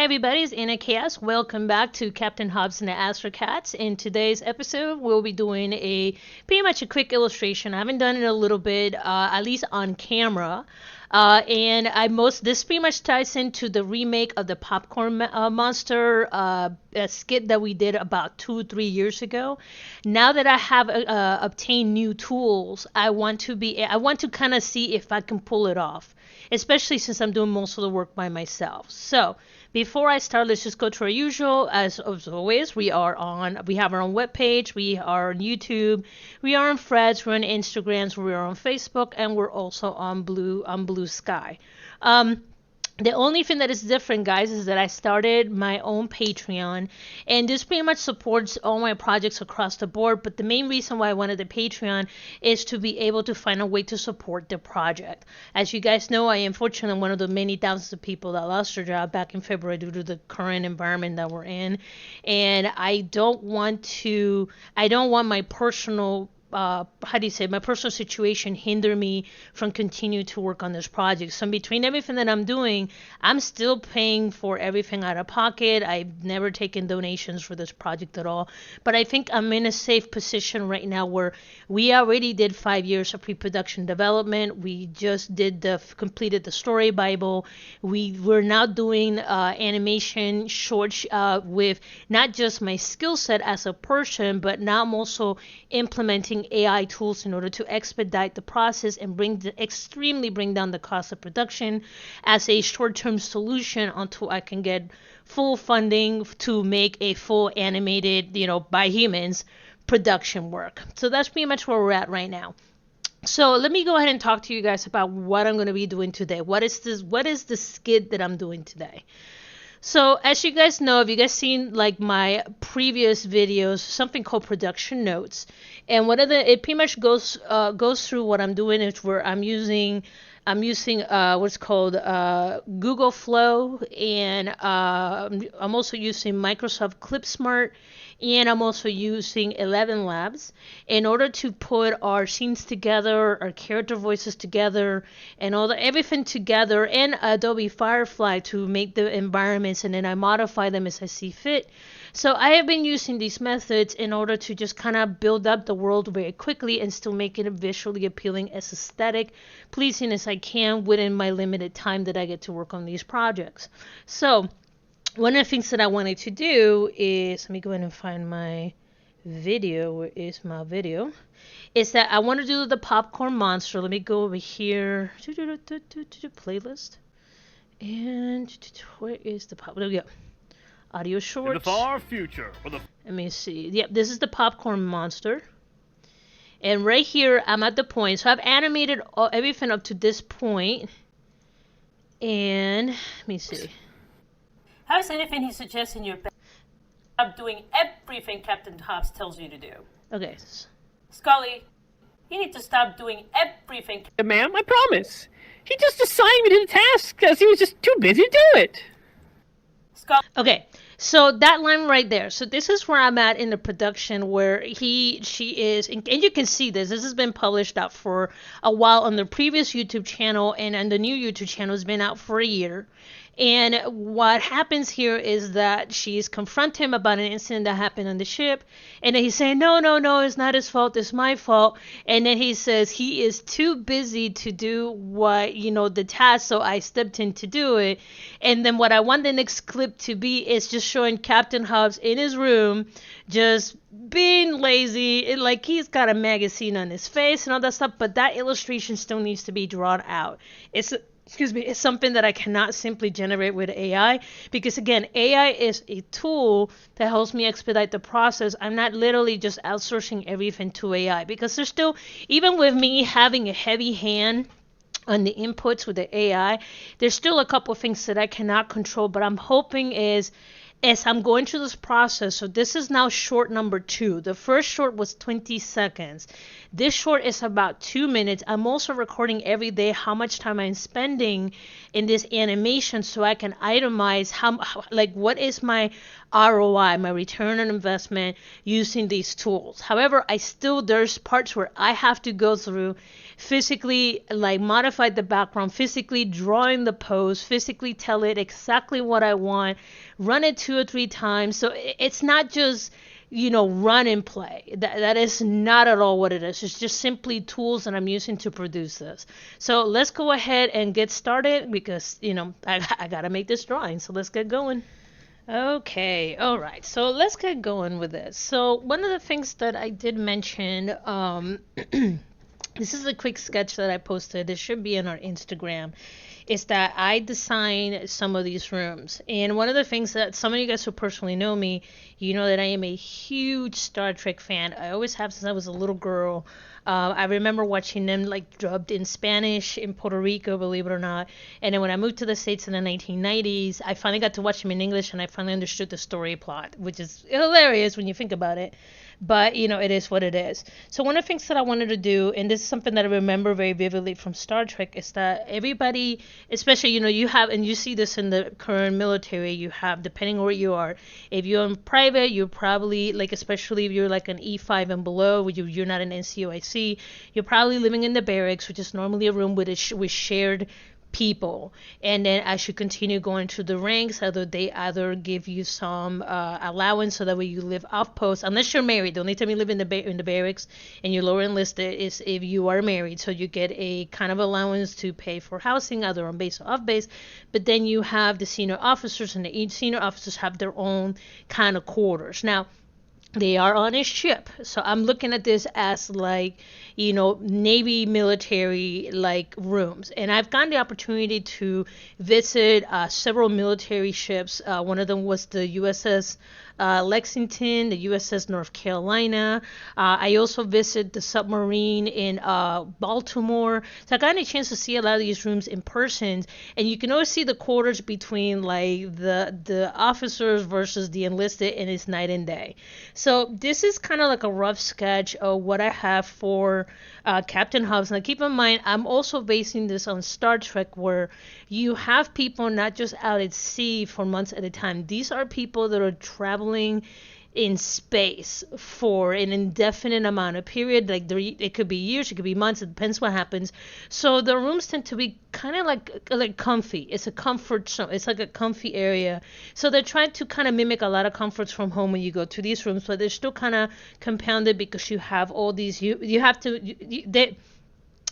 everybody, it's Anna Chaos. Welcome back to Captain Hobbes and the Astrocats. In today's episode, we'll be doing pretty much a quick illustration. I haven't done it in a little bit, at least on camera. This pretty much ties into the remake of the Popcorn Monster skit that we did about 2-3 years ago. Now that I have obtained new tools, I want to kind of see if I can pull it off, especially since I'm doing most of the work by myself. So before I start, let's just go to our usual. As always, we have our own webpage, we are on YouTube, we are on Threads, we're on Instagrams, we are on Facebook, and we're also on Blue Sky. The only thing that is different, guys, is that I started my own Patreon, and this pretty much supports all my projects across the board. But the main reason why I wanted the Patreon is to be able to find a way to support the project. As you guys know, I am fortunately one of the many thousands of people that lost their job back in February due to the current environment that we're in, and I don't want my personal my personal situation hinder me from continuing to work on this project. So between everything that I'm doing, I'm still paying for everything out of pocket. I've never taken donations for this project at all. But I think I'm in a safe position right now where we already did 5 years of pre-production development. We just completed the story Bible. We're now doing animation shorts with not just my skill set as a person, but now I'm also implementing AI tools in order to expedite the process and bring down the cost of production as a short-term solution until I can get full funding to make a full animated, by humans production work. So that's pretty much where we're at right now. So let me go ahead and talk to you guys about what I'm going to be doing today. What is the skit that I'm doing today? So as you guys know, if you guys seen like my previous videos, something called production notes, and it pretty much goes through what I'm doing is where I'm using what's called Google Flow, and I'm also using Microsoft ClipSmart, and I'm also using 11 Labs in order to put our scenes together, our character voices together, and everything together, and Adobe Firefly to make the environments, and then I modify them as I see fit. So I have been using these methods in order to just kind of build up the world very quickly and still make it visually appealing, as aesthetic pleasing as I can within my limited time that I get to work on these projects. So one of the things that I wanted to do is, let me go ahead and find my video. Where is my video? Is that I want to do the Popcorn Monster. Let me go over here to playlist. And where is the pop? There we go. Audio shorts. In the far future. Let me see. Yep, this is the Popcorn Monster. And right here, I'm at the point. So I've animated everything up to this point. And let me see. How's anything he suggests in your bed? Stop doing everything Captain Hobbes tells you to do. Okay. Scully, you need to stop doing everything. Ma'am, I promise. He just assigned me to the task because he was just too busy to do it. Scully. Okay. So that line right there. So this is where I'm at in the production where she is, and you can see this. This has been published out for a while on the previous YouTube channel, and on the new YouTube channel has been out for a year. And what happens here is that she's confronting him about an incident that happened on the ship. And then he's saying, no, it's not his fault, it's my fault. And then he says he is too busy to do the task, so I stepped in to do it. And then what I want the next clip to be is just showing Captain Hobbes in his room, just being lazy, like he's got a magazine on his face and all that stuff. But that illustration still needs to be drawn out. It's something that I cannot simply generate with AI, because again, AI is a tool that helps me expedite the process. I'm not literally just outsourcing everything to AI, because there's still, even with me having a heavy hand on the inputs with the AI, there's still a couple of things that I cannot control. But I'm hoping is, as I'm going through this process, so this is now short number 2. The first short was 20 seconds. This short is about 2 minutes. I'm also recording every day how much time I'm spending in this animation so I can itemize like what is my ROI, my return on investment using these tools. However, there's parts where I have to go through physically, like modify the background, physically drawing the pose, physically tell it exactly what I want, run it 2 or 3 times. So it's not just, run and play. That is not at all what it is. It's just simply tools that I'm using to produce this. So let's go ahead and get started because, I got to make this drawing. So let's get going. Okay, all right. So let's get going with this. So one of the things that I did mention, this is a quick sketch that I posted. It should be on our Instagram. Is that I designed some of these rooms. And one of the things that some of you guys who personally know me, you know that I am a huge Star Trek fan. I always have since I was a little girl. I remember watching them like dubbed in Spanish in Puerto Rico, believe it or not. And then when I moved to the States in the 1990s, I finally got to watch them in English and I finally understood the story plot, which is hilarious when you think about it. But, it is what it is. So one of the things that I wanted to do, and this is something that I remember very vividly from Star Trek, is that everybody, especially, you have, and you see this in the current military, you have, depending on where you are, if you're in private, you're probably, like, especially if you're like an E5 and below, you're not an NCOIC, you're probably living in the barracks, which is normally a room with shared people. And then as you continue going through the ranks, they either give you some allowance so that way you live off post, unless you're married. The only time you live in the barracks and you're lower enlisted is if you are married, so you get a kind of allowance to pay for housing either on base or off base. But then you have the senior officers, and each senior officers have their own kind of quarters. Now they are on a ship, so I'm looking at this as like, Navy military like rooms. And I've gotten the opportunity to visit several military ships. One of them was the USS Lexington, the USS North Carolina. I also visited the submarine in Baltimore. So I got a chance to see a lot of these rooms in person, and you can always see the quarters between like the officers versus the enlisted, and it's night and day. So this is kind of like a rough sketch of what I have for Captain Hobbes. Now keep in mind, I'm also basing this on Star Trek, where you have people not just out at sea for months at a time. These are people that are traveling in space for an indefinite amount of period. Like it could be years, it could be months, it depends what happens. So the rooms tend to be kind of like comfy. It's a comfort zone. It's like a comfy area. So they're trying to kind of mimic a lot of comforts from home when you go to these rooms, but they're still kind of compounded because you have all these, you have to,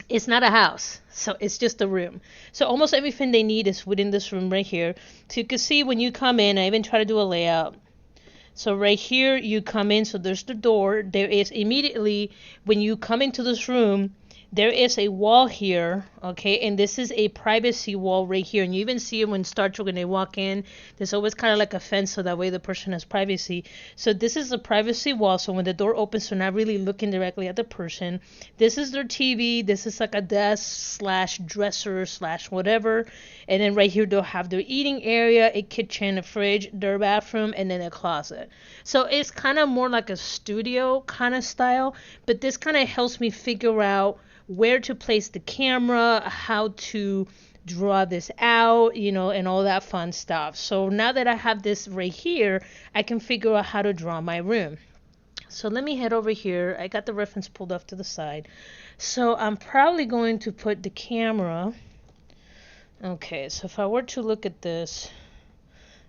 it's not a house, so it's just a room. So almost everything they need is within this room right here. So you can see when you come in, I even try to do a layout. So right here you come in, so there's the door. There is immediately, when you come into this room, there is a wall here, okay, and this is a privacy wall right here. And you even see it when Star Trek, when they walk in, there's always kind of like a fence, so that way the person has privacy. So this is a privacy wall, so when the door opens, they're not really looking directly at the person. This is their TV. This is like a desk slash dresser slash whatever. And then right here they'll have their eating area, a kitchen, a fridge, their bathroom, and then a closet. So it's kind of more like a studio kind of style, but this kind of helps me figure out where to place the camera, how to draw this out, and all that fun stuff. So now that I have this right here, I can figure out how to draw my room. So let me head over here. I got the reference pulled off to the side. So I'm probably going to put the camera. Okay, so if I were to look at this,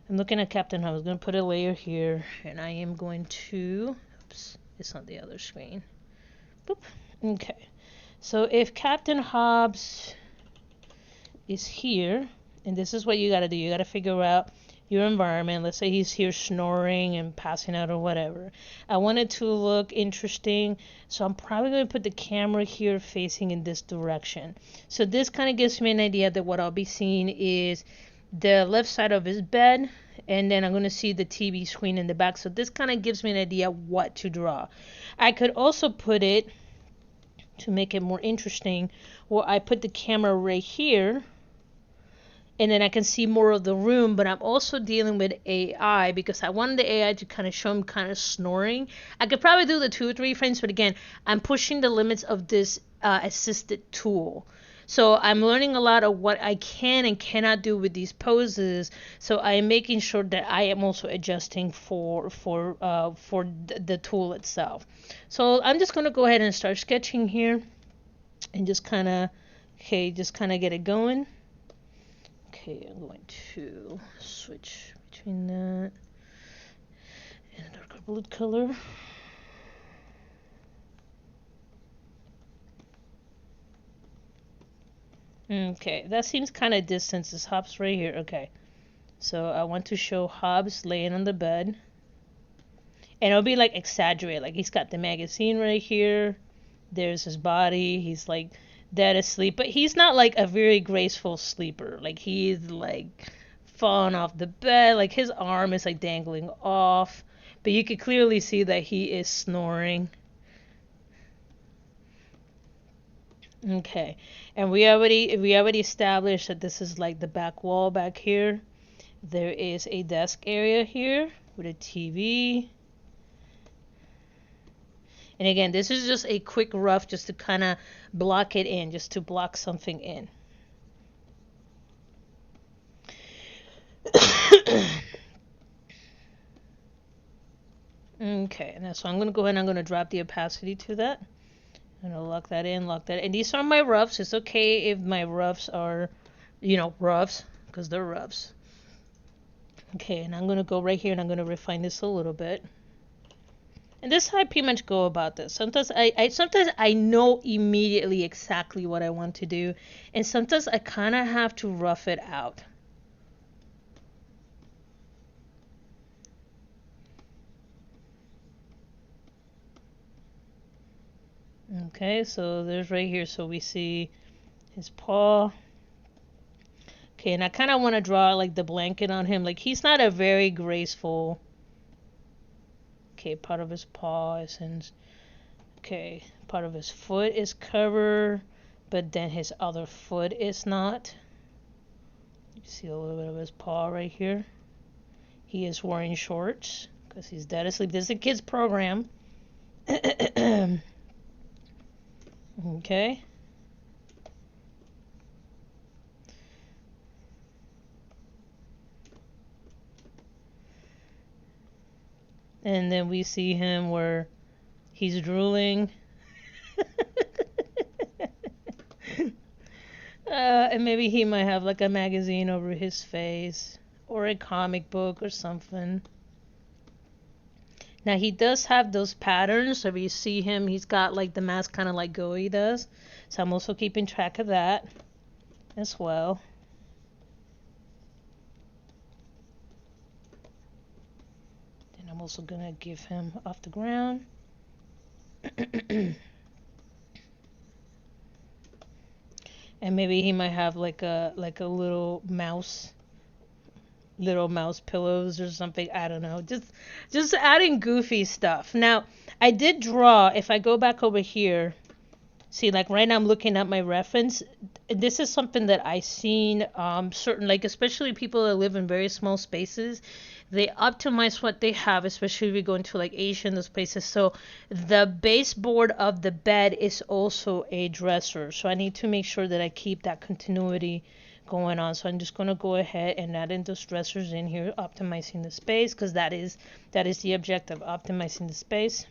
I'm looking at Captain Hobbes. I'm going to put a layer here, and I am going to, oops, it's on the other screen. Boop. Okay. So if Captain Hobbes is here, and this is what you got to do. You got to figure out your environment. Let's say he's here snoring and passing out or whatever. I want it to look interesting, so I'm probably going to put the camera here facing in this direction. So this kind of gives me an idea that what I'll be seeing is the left side of his bed, and then I'm going to see the TV screen in the back. So this kind of gives me an idea what to draw. I could also put it, to make it more interesting, where I put the camera right here, and then I can see more of the room, but I'm also dealing with AI because I wanted the AI to kind of show him kind of snoring. I could probably do the 2 or 3 frames, but again, I'm pushing the limits of this assisted tool. So I'm learning a lot of what I can and cannot do with these poses. So I am making sure that I am also adjusting for the tool itself. So I'm just gonna go ahead and start sketching here, and just kind of get it going. Okay, I'm going to switch between that and a darker blue color. Okay, that seems kind of distant. This Hobbes right here. Okay, so I want to show Hobbes laying on the bed, and it'll be like exaggerated. Like he's got the magazine right here. There's his body. He's like dead asleep, but he's not like a very graceful sleeper. Like he's like falling off the bed. Like his arm is like dangling off, but you could clearly see that he is snoring. Okay, and we already established that this is like the back wall back here. There is a desk area here with a TV. And again, this is just a quick rough just to kind of block it in, just to block something in. Okay, and so I'm going to go ahead and I'm going to drop the opacity to that. I'm going to lock that in, And these are my roughs. It's okay if my roughs are, roughs, because they're roughs. Okay, and I'm going to go right here and I'm going to refine this a little bit. And this is how I pretty much go about this. Sometimes I know immediately exactly what I want to do, and sometimes I kind of have to rough it out. Okay, so there's right here, so we see his paw. Okay, and I kind of want to draw like the blanket on him. Like he's not a very graceful. Okay, part of his paw is in. Okay, part of his foot is covered, but then his other foot is not. You see a little bit of his paw right here. He is wearing shorts because he's dead asleep. This is a kid's program. Okay. And then we see him where he's drooling. And maybe he might have like a magazine over his face or a comic book or something. Now he does have those patterns, so if you see him, he's got like the mask kind of like Goey does. So I'm also keeping track of that as well. Then I'm also gonna give him off the ground. And maybe he might have like a little mouse pillows or something. I don't know. Just adding goofy stuff. Now, I did draw, if I go back over here, see, like right now I'm looking at my reference. This is something that I seen certain, like especially people that live in very small spaces, they optimize what they have, especially if we go into like Asia and those places. So the baseboard of the bed is also a dresser. So I need to make sure that I keep that continuity going on. So I'm just going to go ahead and add in those dressers in here, optimizing the space, because that is the objective, optimizing the space.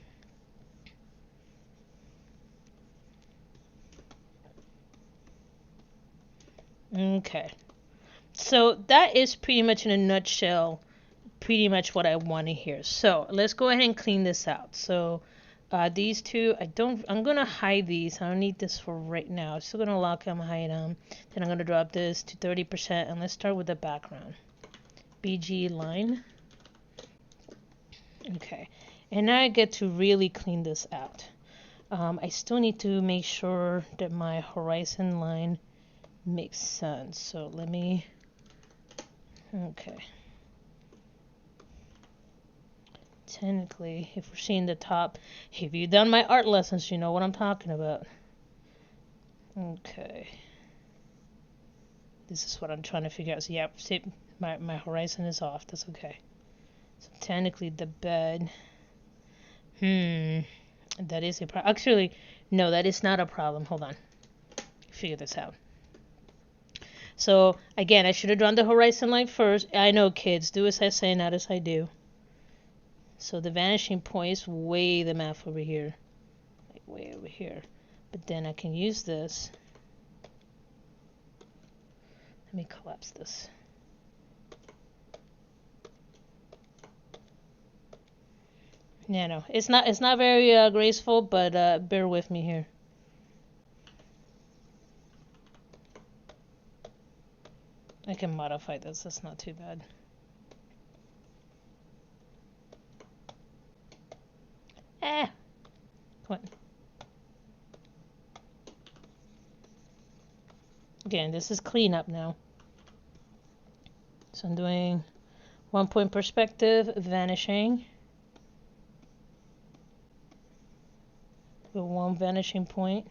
Okay, so that is pretty much in a nutshell pretty much what I want to hear. So let's go ahead and clean this out. So these two, I'm gonna hide these. I don't need this for right now. I'm still gonna lock them, hide them. Then I'm gonna drop this to 30%, and let's start with the background. BG line. Okay, and now I get to really clean this out. I still need to make sure that my horizon line makes sense. So let me, okay. Technically, if we're seeing the top, if you've done my art lessons, you know what I'm talking about. Okay. This is what I'm trying to figure out. So yeah, see, my horizon is off. That's okay. So technically the bed. That is a problem. Actually, no, that is not a problem. Hold on. Figure this out. So again, I should have drawn the horizon line first. I know, kids, do as I say, not as I do. So the vanishing point is way the math over here. Like way over here. But then I can use this. Let me collapse this. Yeah, no, it's not very graceful, but bear with me here. I can modify this. That's not too bad. Come on. Again, this is cleanup now. So I'm doing 1 point perspective, vanishing. With 1 vanishing point.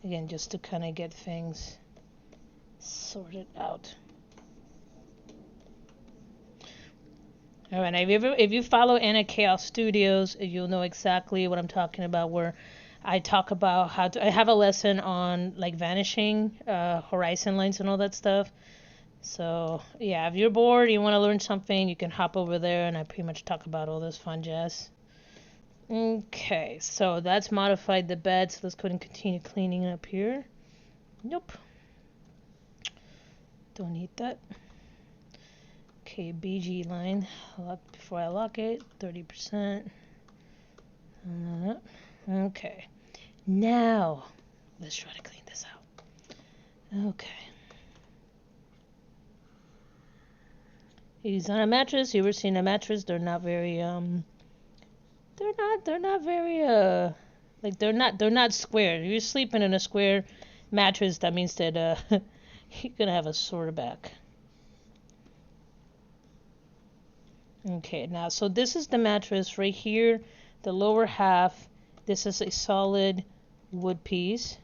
Again, just to kind of get things sorted out. Alright, if you follow Anna Chaos Studios, you'll know exactly what I'm talking about, where I talk about how to, I have a lesson on like vanishing, horizon lines and all that stuff. So yeah, if you're bored, you want to learn something, you can hop over there and I pretty much talk about all this fun jazz. Okay, so that's modified the bed, so let's go ahead and continue cleaning up here. Nope. Don't need that. Okay, BG line, lock before I lock it, 30%. Okay, now let's try to clean this out. Okay. He's on a mattress. You ever seen a mattress? They're not very they're not very like they're not square. If you're sleeping in a square mattress, that means that you're gonna have a sore back. Okay, now so this is the mattress right here, the lower half. This is a solid wood piece.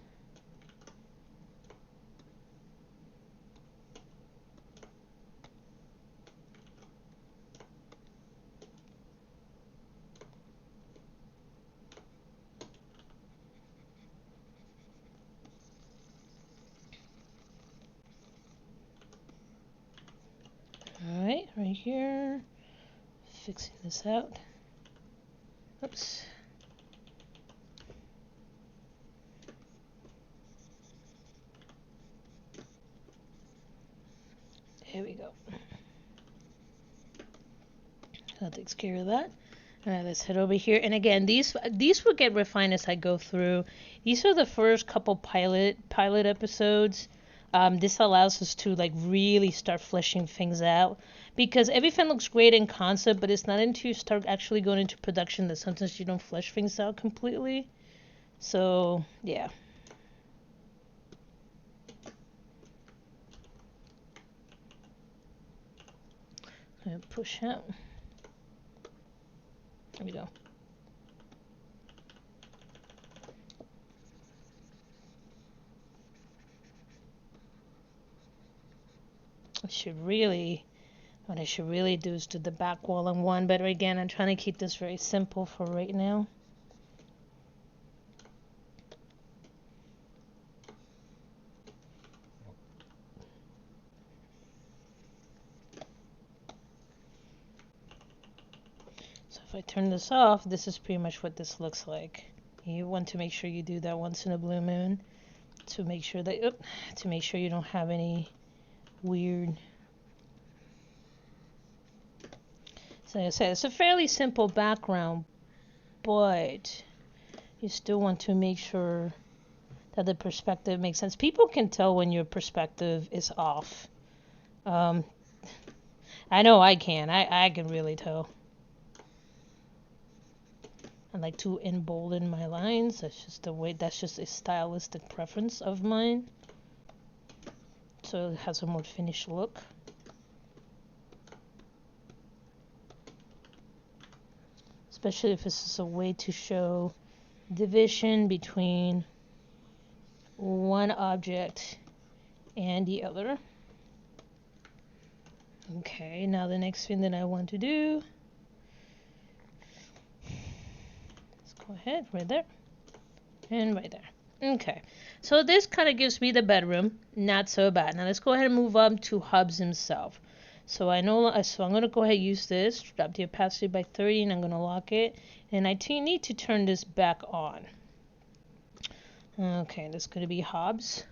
Alright, right here. Fixing this out. Oops. There we go. That takes care of that. Alright, let's head over here. And again, these will get refined as I go through. These are the first couple pilot episodes. This allows us to like really start fleshing things out, because everything looks great in concept, but it's not until you start actually going into production that sometimes you don't flesh things out completely. So yeah. And push out. There we go. What I should really do is do the back wall in one, but again, I'm trying to keep this very simple for right now. So if I turn this off, this is pretty much what this looks like. You want to make sure you do that once in a blue moon to make sure that you don't have any weird. So like I said, it's a fairly simple background, but you still want to make sure that the perspective makes sense. People can tell when your perspective is off. I know I can. I can really tell. I like to embolden my lines. That's just a stylistic preference of mine. So it has a more finished look. Especially if this is a way to show division between one object and the other. Okay, now the next thing that I want to do, let's go ahead right there and right there. Okay, so this kind of gives me the bedroom, not so bad. Now let's go ahead and move up to Hobbes himself. So I'm going to go ahead and use this, drop the opacity by 30, and I'm going to lock it. And I need to turn this back on. Okay, that's going to be Hobbes.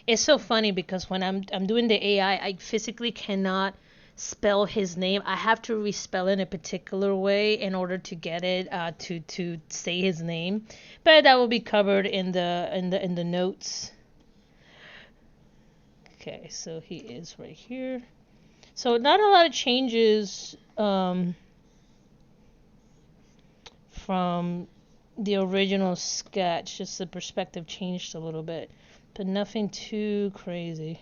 It's so funny because when I'm doing the AI, I physically cannot spell his name. I have to respell it in a particular way in order to get it to say his name. But that will be covered in the notes. Okay, so he is right here. So not a lot of changes from the original sketch. Just the perspective changed a little bit. But nothing too crazy.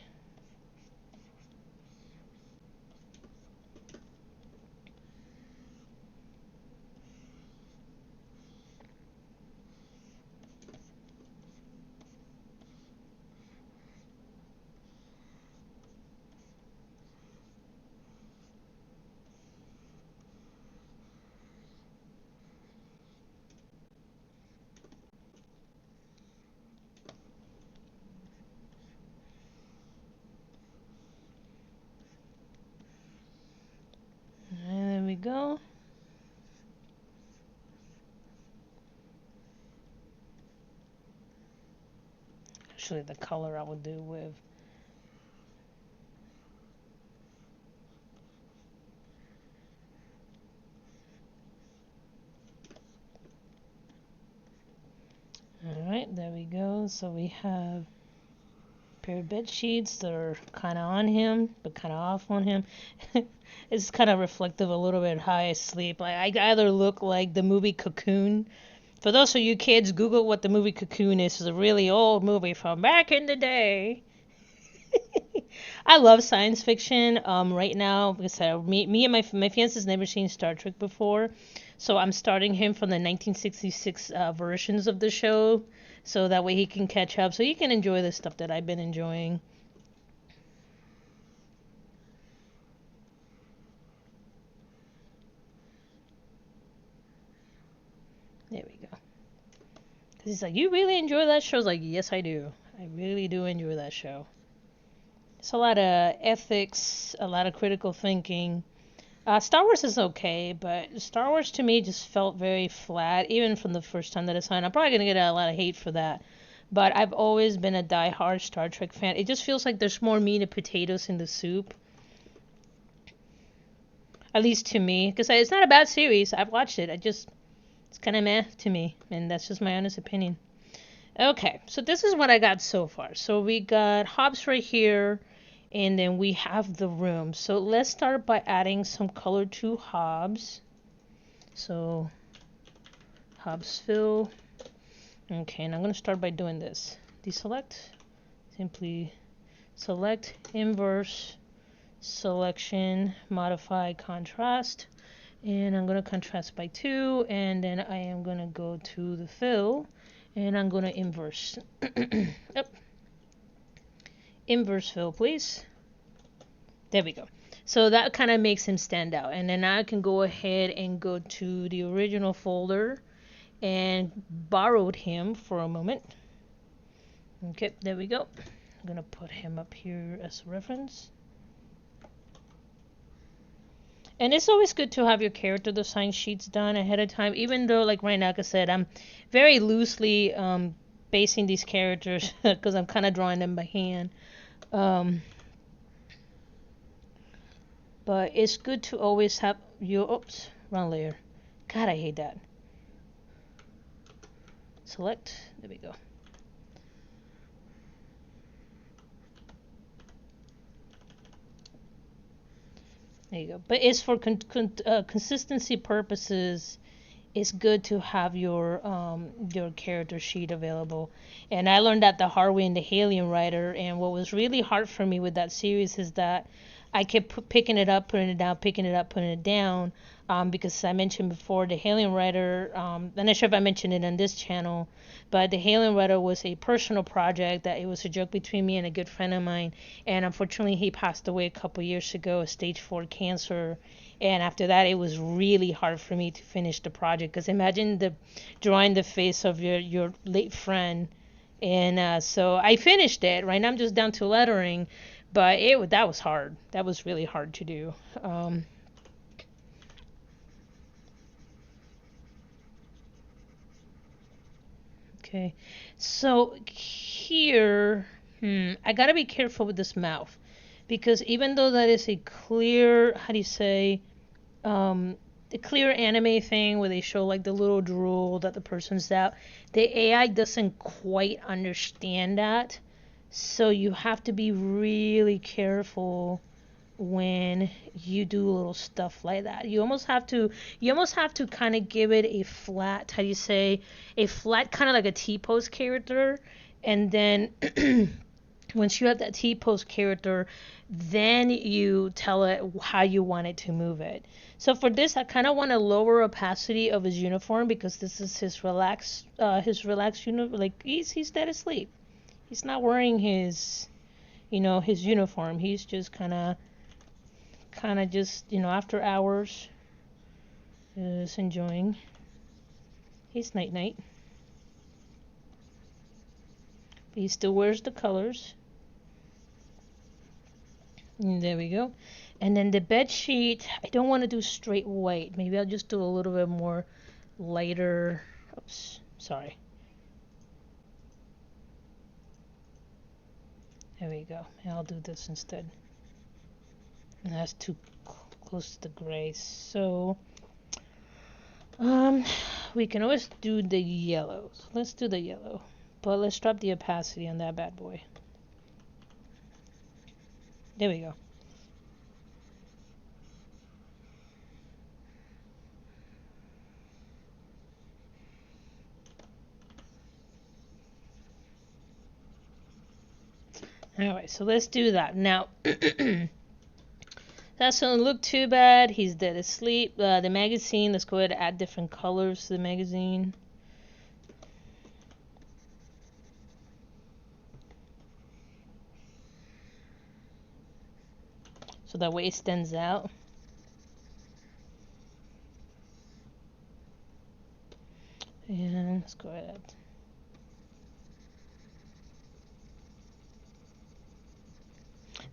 And there we go. Actually, the color I would do with. Alright, there we go. So we have a pair of bed sheets that are kind of on him, but kind of off on him. It's kind of reflective a little bit how I sleep. Like, I either look like the movie Cocoon. For those of you kids, Google what the movie Cocoon is. It's a really old movie from back in the day. I love science fiction. Right now, because me and my fiance's never seen Star Trek before, so I'm starting him from the 1966 versions of the show, so that way he can catch up, so he can enjoy the stuff that I've been enjoying. There we go. Because he's like, you really enjoy that show? I was like, yes, I do. I really do enjoy that show. It's a lot of ethics, a lot of critical thinking. Star Wars is okay, but Star Wars to me just felt very flat, even from the first time that I saw it. I'm probably going to get a lot of hate for that. But I've always been a die-hard Star Trek fan. It just feels like there's more meat and potatoes in the soup. At least to me. Because it's not a bad series. I've watched it. It's kind of meh to me. And that's just my honest opinion. Okay, so this is what I got so far. So we got Hobbes right here. And then we have the room. So let's start by adding some color to Hobbes. So Hobbes fill. Okay, and I'm going to start by doing this. Deselect. Simply select inverse selection, modify contrast. And I'm going to contrast by 2. And then I am going to go to the fill. And I'm going to inverse. Yep. Inverse fill, please. There we go. So that kind of makes him stand out. And then I can go ahead and go to the original folder and borrowed him for a moment. Okay, there we go. I'm going to put him up here as a reference. And it's always good to have your character design sheets done ahead of time, even though, like right now, like I said, I'm very loosely basing these characters because I'm kind of drawing them by hand. But it's good to always have your, oops, wrong layer. God, I hate that. Select, there we go. There you go. But it's for consistency purposes. It's good to have your character sheet available. And I learned that the hard way in the Halion Writer. And what was really hard for me with that series is that I kept picking it up, putting it down, picking it up, putting it down, because I mentioned before the Hailing Writer. I'm not sure if I mentioned it on this channel, but the Hailing Writer was a personal project that it was a joke between me and a good friend of mine, and unfortunately he passed away a couple years ago, stage 4 cancer. And after that, it was really hard for me to finish the project, because imagine drawing the face of your late friend. And so I finished it. Right now I'm just down to lettering, but that was hard. That was really hard to do. Okay, so here, I gotta be careful with this mouth, because even though that is a clear, how do you say, the clear anime thing where they show like the little drool that the person's out, the AI doesn't quite understand that. So you have to be really careful when you do little stuff like that. You almost have to kind of give it a flat, how do you say, a flat kind of like a T-pose character, and then once you have that T-pose character, then you tell it how you want it to move it. So for this, I kind of want a lower opacity of his uniform, because this is his relaxed uniform. Like he's dead asleep. He's not wearing his uniform. He's just kind of just, after hours, is enjoying his night night. But he still wears the colors. And there we go. And then the bed sheet, I don't want to do straight white. Maybe I'll just do a little bit more lighter. Oops, sorry. There we go. And I'll do this instead. And that's too close to the gray. So, we can always do the yellow. So let's do the yellow. But let's drop the opacity on that bad boy. There we go. Alright, so let's do that. Now, that doesn't look too bad. He's dead asleep. The magazine, let's go ahead and add different colors to the magazine. So that way it stands out. And let's go ahead.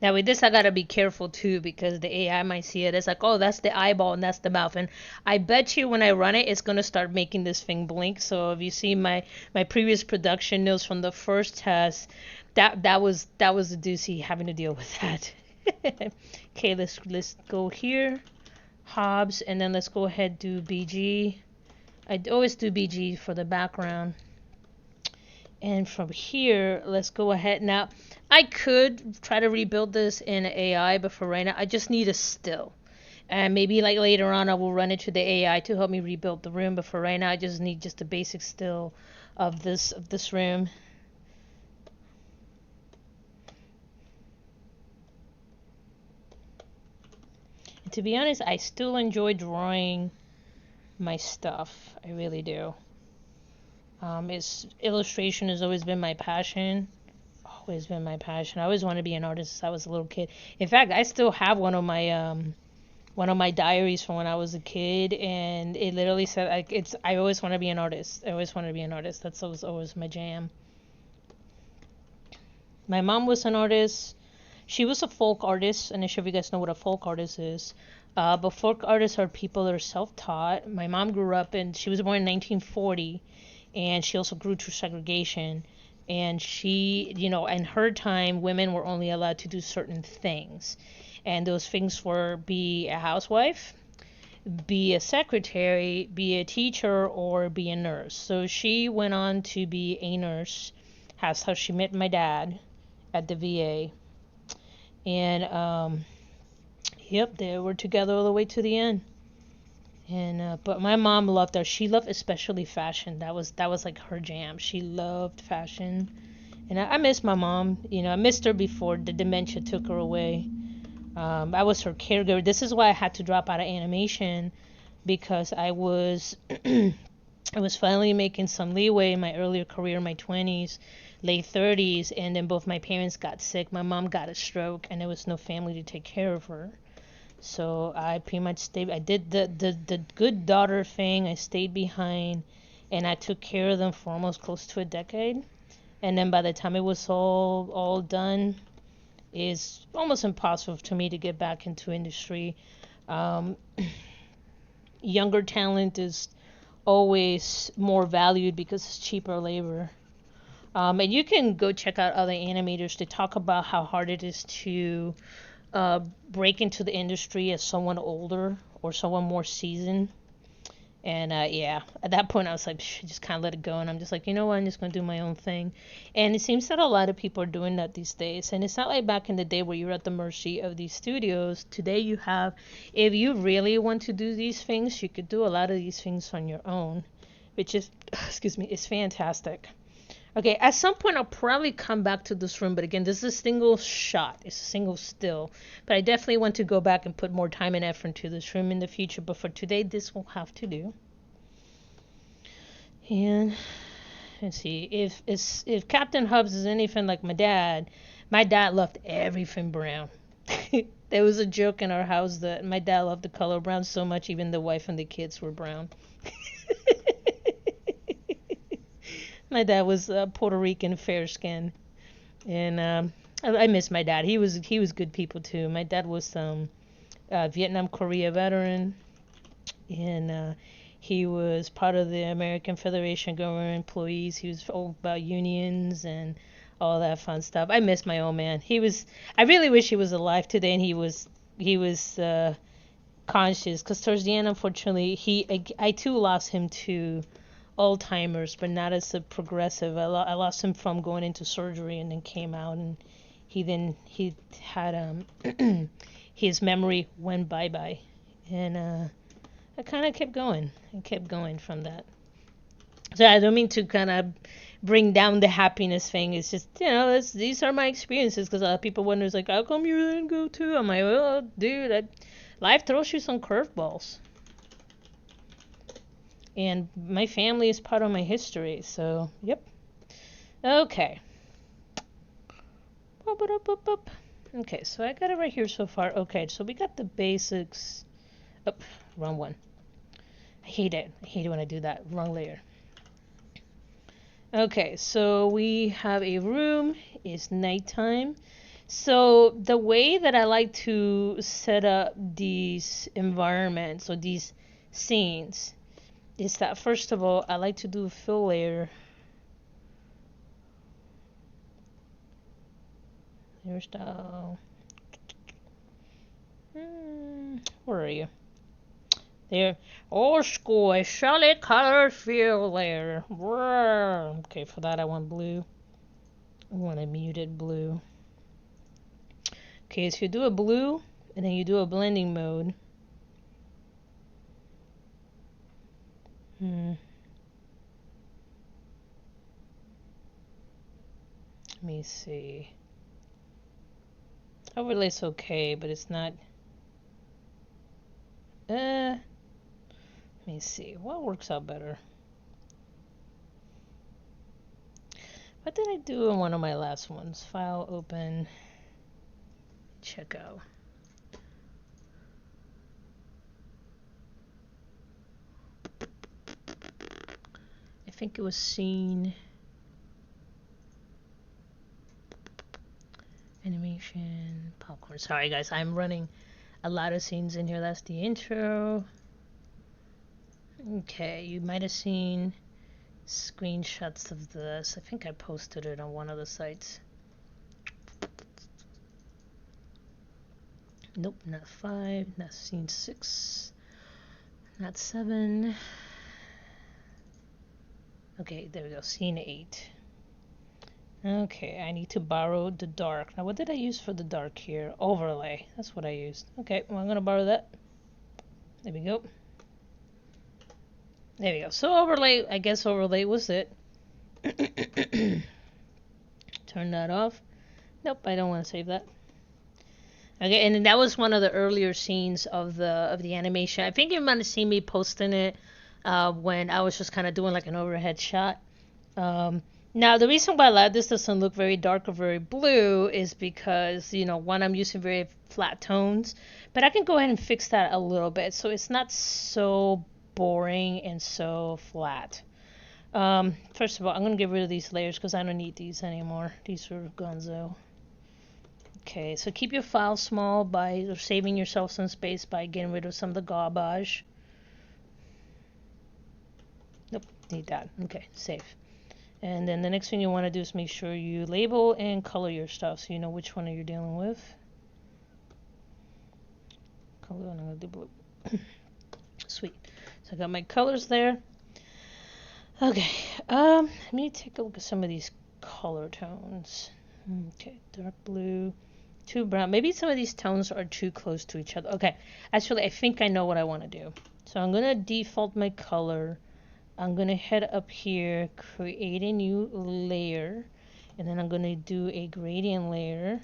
Now with this, I gotta be careful too, because the AI might see it as like, oh, that's the eyeball and that's the mouth, and I bet you when I run it, it's gonna start making this thing blink. So if you see my previous production notes from the first test, that was a doozy having to deal with that. Okay, let's go here, Hobbes, and then let's go ahead do BG. I always do BG for the background. And from here, let's go ahead. Now, I could try to rebuild this in AI, but for right now, I just need a still. And maybe like later on, I will run it to the AI to help me rebuild the room. But for right now, I just need just a basic still of this room. And to be honest, I still enjoy drawing my stuff. I really do. Illustration has always been my passion. Always been my passion. I always wanted to be an artist since I was a little kid. In fact, I still have one of my diaries from when I was a kid, and it literally said like I always want to be an artist. I always wanted to be an artist. That's always my jam. My mom was an artist. She was a folk artist. I'm not sure if you guys know what a folk artist is. But folk artists are people that are self-taught. My mom grew up she was born in 1940. And she also grew through segregation. And she, in her time, women were only allowed to do certain things. And those things were be a housewife, be a secretary, be a teacher, or be a nurse. So she went on to be a nurse. That's how she met my dad at the VA. And, yep, they were together all the way to the end. And but my mom loved her. She loved especially fashion. That was like her jam. She loved fashion, and I miss my mom. I missed her before the dementia took her away. I was her caregiver. This is why I had to drop out of animation, because I was I was finally making some leeway in my earlier career, my 20s, late 30s, and then both my parents got sick. My mom got a stroke, and there was no family to take care of her. So I pretty much stayed. I did the good daughter thing. I stayed behind, and I took care of them for almost close to a decade. And then by the time it was all done, it's almost impossible to me to get back into industry. Um, Younger talent is always more valued because it's cheaper labor. And you can go check out other animators to talk about how hard it is to break into the industry as someone older or someone more seasoned. And yeah, at that point I was like, just kind of let it go. And I'm just like, you know what, I'm just going to do my own thing. And it seems that a lot of people are doing that these days. And it's not like back in the day where you were at the mercy of these studios. Today you have, if you really want to do these things, you could do a lot of these things on your own, which is, excuse me, is fantastic. Okay, at some point I'll probably come back to this room, but again, this is a single shot. It's a single still. But I definitely want to go back and put more time and effort into this room in the future, but for today, this will have to do. And let's see, if Captain Hobbes is anything like my dad loved everything brown. There was a joke in our house that my dad loved the color brown so much, even the wife and the kids were brown. My dad was Puerto Rican, fair skin, and I miss my dad. He was good people too. My dad was Vietnam Korea veteran, and he was part of the American Federation of Government Employees. He was all about unions and all that fun stuff. I miss my old man. I really wish he was alive today, and he was conscious, because towards the end, unfortunately, I too lost him to Alzheimer's, but not as a progressive. I lost him from going into surgery, and then came out, and he had his memory went bye, and I kind of kept going. I kept going from that. So I don't mean to kind of bring down the happiness thing. It's just, these are my experiences, because a lot of people wonder, like, how come you didn't go too? I'm like, well, dude, life throws you some curveballs. And my family is part of my history, so, yep. Okay. Okay, so I got it right here so far. Okay, so we got the basics. Oh, wrong one. I hate it. I hate it when I do that. Wrong layer. Okay, so we have a room. It's nighttime. So the way that I like to set up these environments or these scenes is that, first of all, I like to do a fill layer. Here's the... where are you? There. Old school, solid color fill layer. Okay, for that I want blue. I want a muted blue. Okay, so you do a blue, and then you do a blending mode. Let me see. Overlay's okay, but it's not... Let me see. What works out better? What did I do in one of my last ones? File, open, check out. I think it was scene, animation, popcorn. Sorry guys, I'm running a lot of scenes in here. That's the intro. Okay, you might have seen screenshots of this. I think I posted it on one of the sites. Nope, not 5, not scene 6, not 7. Okay, there we go, scene 8. Okay, I need to borrow the dark. Now, what did I use for the dark here? Overlay. That's what I used. Okay, well, I'm going to borrow that. There we go. There we go. So overlay, I guess overlay was it. Turn that off. Nope, I don't want to save that. Okay, and that was one of the earlier scenes of the animation. I think you might have seen me posting it when I was just kind of doing like an overhead shot. Now, the reason why a lot of this doesn't look very dark or very blue is because, one, I'm using very flat tones, but I can go ahead and fix that a little bit so it's not so boring and so flat. First of all, I'm going to get rid of these layers because I don't need these anymore. These are gonzo. Okay, so keep your file small by saving yourself some space by getting rid of some of the garbage. Nope, need that. Okay, save. And then the next thing you want to do is make sure you label and color your stuff so you know which one you're dealing with. Color, and I'm going to do blue. Sweet. So I got my colors there. Okay, let me take a look at some of these color tones. Okay, dark blue, too brown. Maybe some of these tones are too close to each other. Okay, actually, I think I know what I want to do. So I'm going to default my color. I'm going to head up here, create a new layer, and then I'm going to do a gradient layer.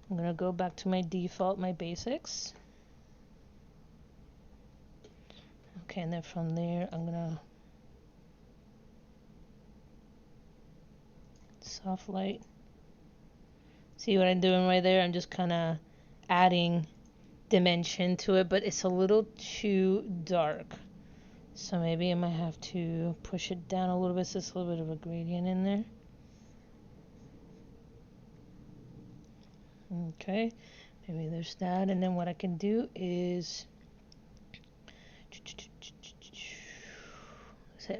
I'm going to go back to my default, my basics. Okay, and then from there, I'm going to soft light. See what I'm doing right there? I'm just kind of adding dimension to it, but it's a little too dark. So maybe I might have to push it down a little bit so there's a little bit of a gradient in there. Okay, maybe there's that. And then what I can do is...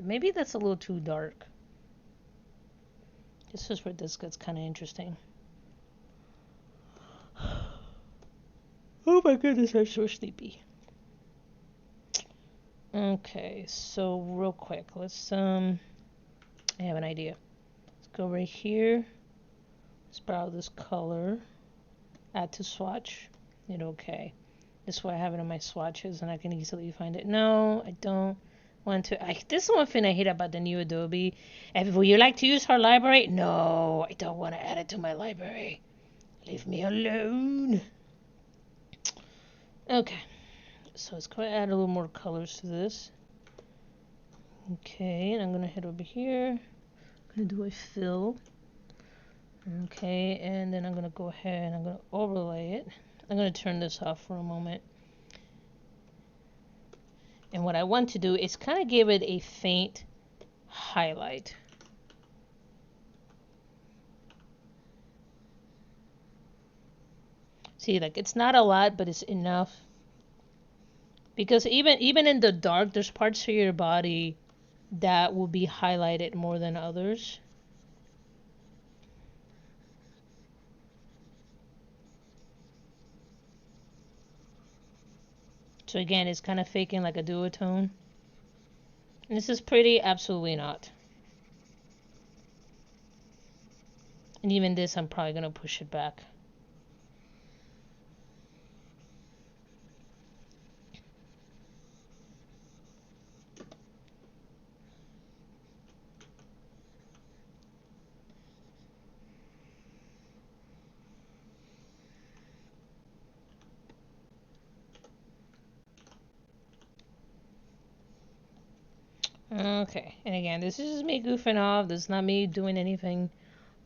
maybe that's a little too dark. This is where this gets kind of interesting. Oh my goodness, I'm so sleepy. Okay, so real quick, let's I have an idea. Let's go right here. Let's borrow this color. Add to swatch. Hit OK. This is why I have it in my swatches and I can easily find it. No, I don't want to. This is one thing I hate about the new Adobe. Would you like to use our library? No, I don't want to add it to my library. Leave me alone. Okay, so let's go add a little more colors to this. Okay, and I'm going to head over here. I'm going to do a fill. Okay, and then I'm going to go ahead and I'm going to overlay it. I'm going to turn this off for a moment. And what I want to do is kind of give it a faint highlight. See, like it's not a lot, but it's enough. Because even in the dark, there's parts of your body that will be highlighted more than others. So again, it's kind of faking like a duotone. And this is pretty, absolutely not. And even this, I'm probably going to push it back. Okay, and again, this is just me goofing off. This is not me doing anything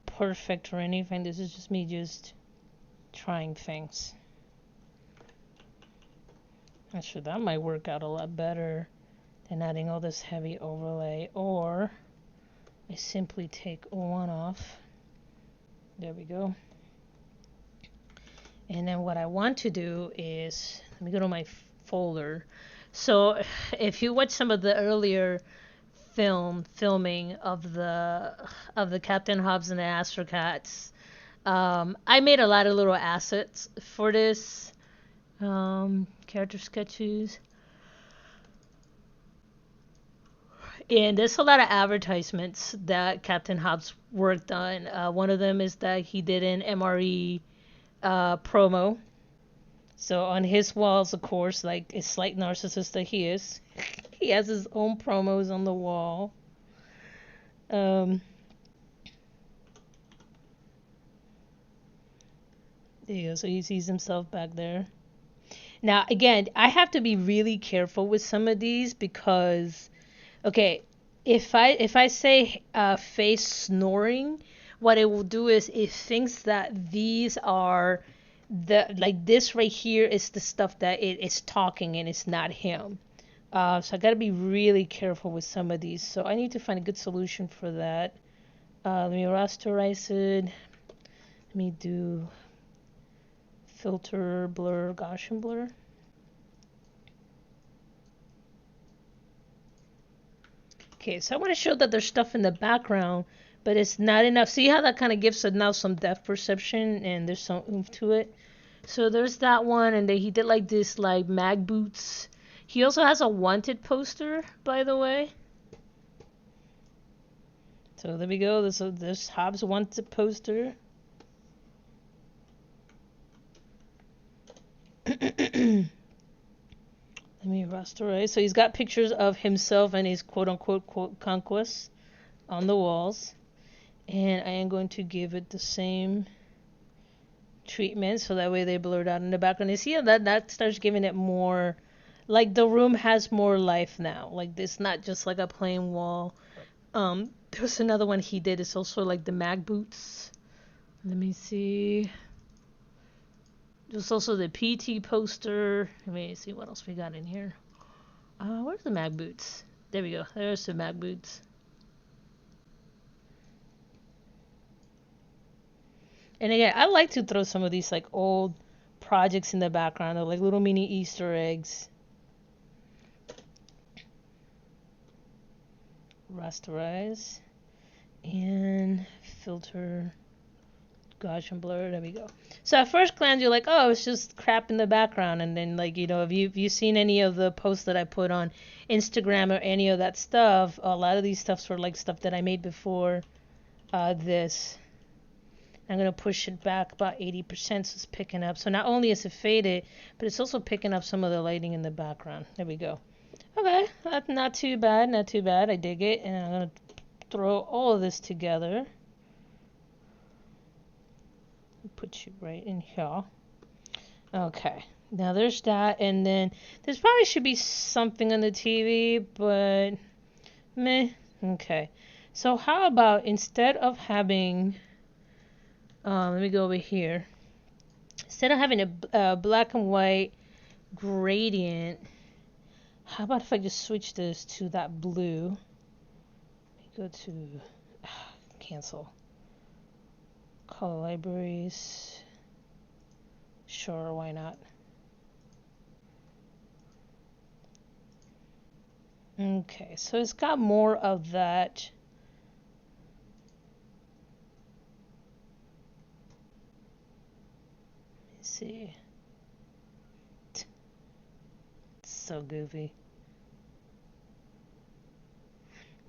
perfect or anything. This is just me just trying things. Actually, that might work out a lot better than adding all this heavy overlay. Or I simply take one off. There we go. And then what I want to do is, let me go to my folder. So if you watch some of the earlier filming of the Captain Hobbes and the Astrocats, I made a lot of little assets for this, character sketches, and there's a lot of advertisements that Captain Hobbes worked on. One of them is that he did an MRE promo. So on his walls, of course, like a slight narcissist that he is, he has his own promos on the wall. There you go. So he sees himself back there. Now, again, I have to be really careful with some of these because, okay, if I say face snoring, what it will do is it thinks that these are like this right here is the stuff that it is talking and it's not him. So I got to be really careful with some of these. So I need to find a good solution for that. Let me rasterize it. Let me do filter, blur, Gaussian blur. Okay, so I want to show that there's stuff in the background, but it's not enough. See how that kind of gives it now some depth perception and there's some oomph to it. So there's that one, and then he did like this like mag boots. He also has a wanted poster, by the way. So there we go. There's Hobbes wanted poster. Let me rasterize. So he's got pictures of himself and his quote-unquote conquests on the walls. And I am going to give it the same treatment so that way they blurred out in the background. You see how that starts giving it more, like the room has more life now. Like it's not just like a plain wall. There's another one he did. It's also like the mag boots. Let me see. There's also the PT poster. Let me see what else we got in here. Where's the mag boots? There we go. There's the mag boots. And again, I like to throw some of these like old projects in the background. They're like little mini Easter eggs. Rasterize. And filter. Gaussian blur. There we go. So at first glance, you're like, oh, it's just crap in the background. And then, like, you know, if you've seen any of the posts that I put on Instagram or any of that stuff, a lot of these stuffs were like stuff that I made before this. I'm going to push it back about 80% so it's picking up. So not only is it faded, but it's also picking up some of the lighting in the background. There we go. Okay, that's not too bad, not too bad. I dig it. And I'm going to throw all of this together. Put you right in here. Okay, now there's that, and then there's probably should be something on the TV, but meh. Okay, so how about instead of having, let me go over here. Instead of having a black and white gradient, how about if I just switch this to that blue? Let me go to cancel. Color libraries. Sure, why not? Okay, so it's got more of that. Let me see. It's so goofy.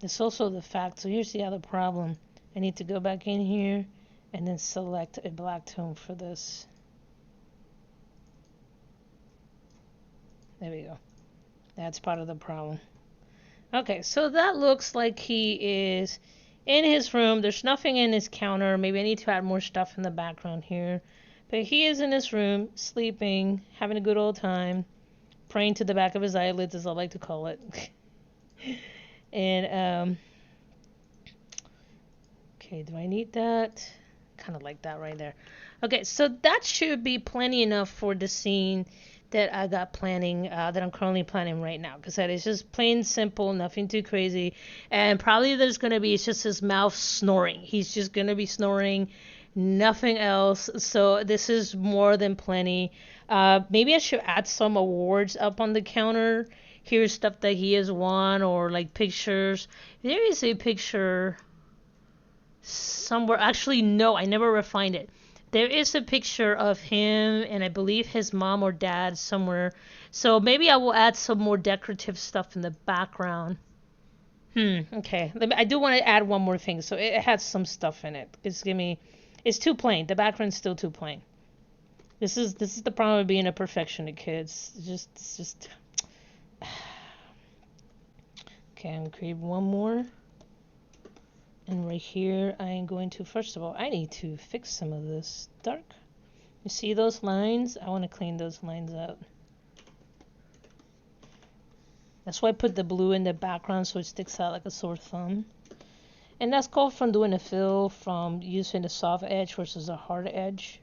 There's also the fact, so here's the other problem. I need to go back in here and then select a black tone for this. There we go. That's part of the problem. Okay, so that looks like he is in his room. There's nothing in his counter. Maybe I need to add more stuff in the background here. But he is in his room, sleeping, having a good old time, praying to the back of his eyelids, as I like to call it. And, okay, do I need that? Kind of like that right there. Okay, so that should be plenty enough for the scene that I got planning, that I'm currently planning right now. Because that is just plain simple, nothing too crazy. And probably there's going to be, it's just his mouth snoring. He's just going to be snoring, nothing else. So this is more than plenty. Maybe I should add some awards up on the counter. Here's stuff that he has won, or like pictures. There is a picture somewhere. Actually, no, I never refined it. There is a picture of him and I believe his mom or dad somewhere. So maybe I will add some more decorative stuff in the background. Okay. I do want to add one more thing. So it has some stuff in it. It's too plain. The background's still too plain. This is the problem with being a perfectionist, kids. It's just okay, I'm gonna create one more. And right here, I am going to, first of all, I need to fix some of this dark. You see those lines? I want to clean those lines up. That's why I put the blue in the background so it sticks out like a sore thumb. And that's called from doing a fill from using a soft edge versus a hard edge.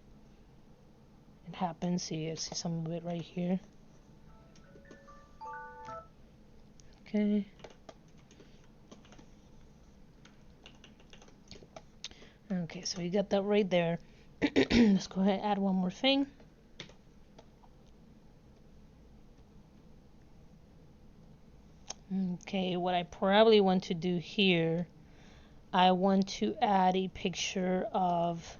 It happens. See, I see some of it right here. Okay. Okay, so you got that right there. Let's go ahead and add one more thing. Okay, what I probably want to do here, I want to add a picture of,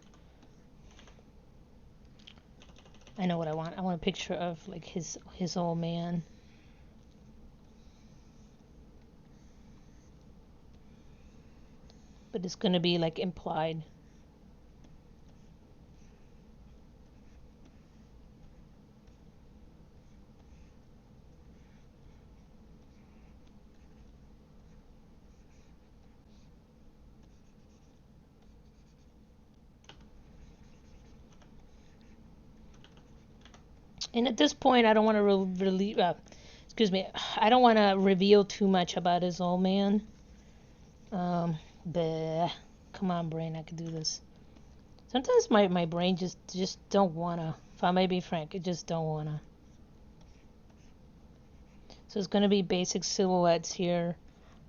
I know what I want. I want a picture of like his old man. But it's gonna be like implied. And at this point, I don't want to I don't want to reveal too much about his old man. Bleh. Come on, brain, I could do this. Sometimes my brain just don't wanna. If I may be frank, it just don't wanna. So it's gonna be basic silhouettes here.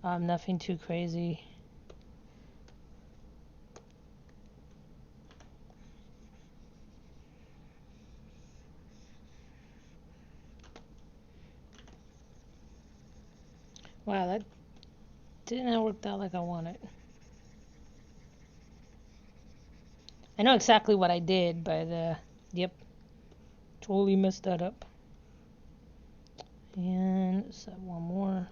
Nothing too crazy. Wow, that didn't work out like I wanted. I know exactly what I did, but yep, totally messed that up. And let's add one more.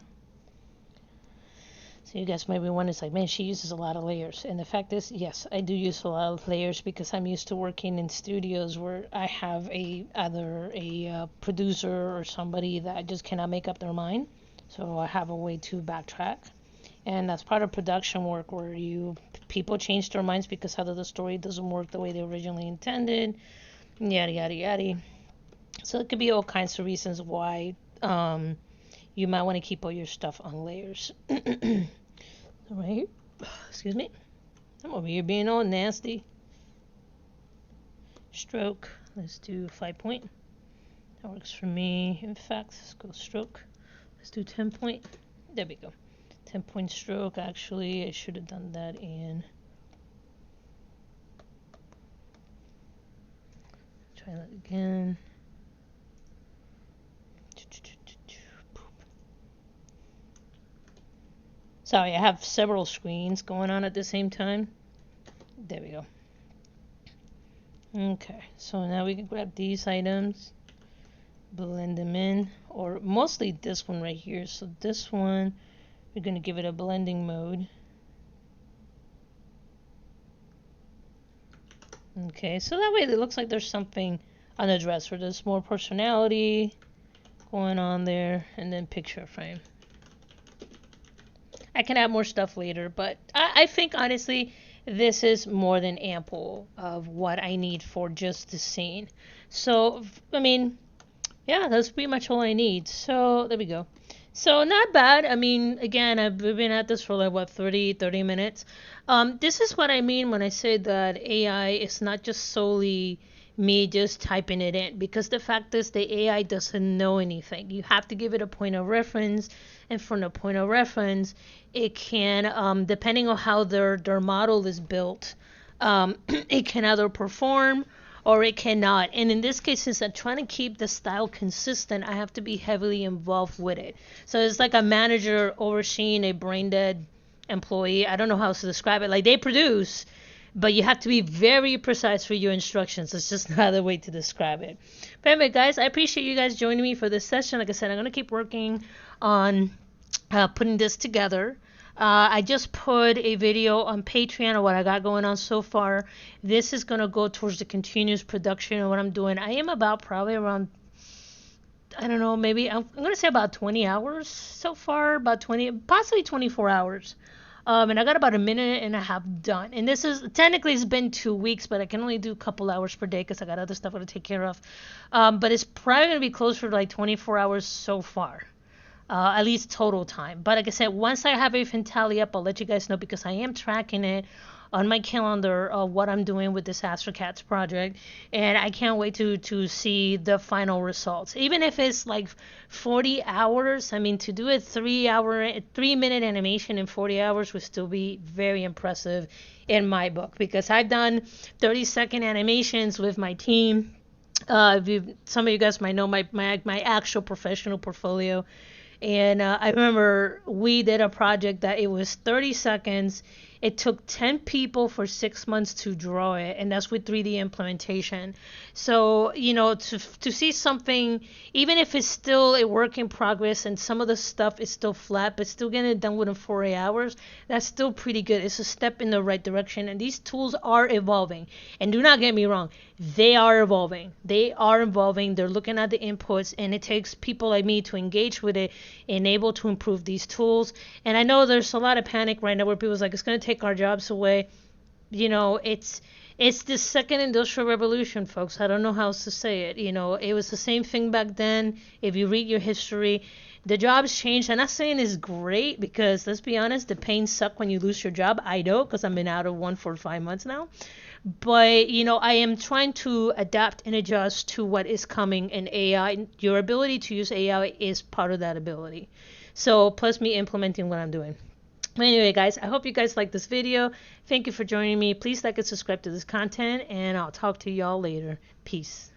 So you guys might be wondering, it's like, man, she uses a lot of layers. And the fact is, yes, I do use a lot of layers because I'm used to working in studios where I have either a producer or somebody that just cannot make up their mind. So I have a way to backtrack. And that's part of production work where people change their minds because either the story doesn't work the way they originally intended, yada, yada, yada. So it could be all kinds of reasons why you might want to keep all your stuff on layers. Right here. Excuse me. I'm over here being all nasty. Stroke. Let's do 5 point. That works for me. In fact, let's go stroke. Let's do 10 point. There we go. 10 point stroke. Actually, I should have done that in. Try that again. Sorry, I have several screens going on at the same time. There we go. Okay, so now we can grab these items, blend them in, or mostly this one right here. So this one, we're going to give it a blending mode. Okay, so that way it looks like there's something on the dress where there's more personality going on there, and then picture frame. I can add more stuff later, but I think honestly this is more than ample of what I need for just the scene. So, I mean, yeah, that's pretty much all I need. So, there we go. So, not bad. I mean, again, I've been at this for like, what, 30 minutes. This is what I mean when I say that AI is not just solely me just typing it in, because the fact is the AI doesn't know anything. You have to give it a point of reference, and from a point of reference it can, depending on how their model is built, it can either perform or it cannot. And in this case, since I'm trying to keep the style consistent, I have to be heavily involved with it. So it's like a manager overseeing a brain dead employee. I don't know how else to describe it. Like, they produce, but you have to be very precise for your instructions. It's just another way to describe it. But anyway, guys, I appreciate you guys joining me for this session. Like I said, I'm going to keep working on putting this together. I just put a video on Patreon of what I got going on so far. This is going to go towards the continuous production of what I'm doing. I am about probably around, I don't know, maybe I'm going to say about 20 hours so far, about 20, possibly 24 hours And I got about a minute and a half done. And this is technically it's been 2 weeks, but I can only do a couple hours per day because I got other stuff I got to take care of. But it's probably going to be closer to like 24 hours so far. At least total time. But like I said, once I have everything tally up, I'll let you guys know because I am tracking it on my calendar of what I'm doing with this Astrocats project, and I can't wait to see the final results. Even if it's like 40 hours, I mean, to do a 3-minute animation in 40 hours would still be very impressive in my book because I've done 30-second animations with my team. Some of you guys might know my actual professional portfolio. And I remember we did a project that it was 30 seconds. It took 10 people for 6 months to draw it, and that's with 3D implementation. So, to see something, even if it's still a work in progress and some of the stuff is still flat, but still getting it done within 48 hours, that's still pretty good. It's a step in the right direction, and these tools are evolving. And do not get me wrong, they are evolving. They are evolving. They're looking at the inputs, and it takes people like me to engage with it and able to improve these tools. And I know there's a lot of panic right now where people's like, it's going to take our jobs away. It's the second industrial revolution, folks. I don't know how else to say it. It was the same thing back then. If you read your history, the jobs changed. I'm not saying it's great because, let's be honest, the pain suck when you lose your job. I know because I've been out of one for 5 months now. But, I am trying to adapt and adjust to what is coming in AI. Your ability to use AI is part of that ability. So, plus me implementing what I'm doing. Anyway, guys, I hope you guys like this video. Thank you for joining me. Please like and subscribe to this content, and I'll talk to y'all later. Peace.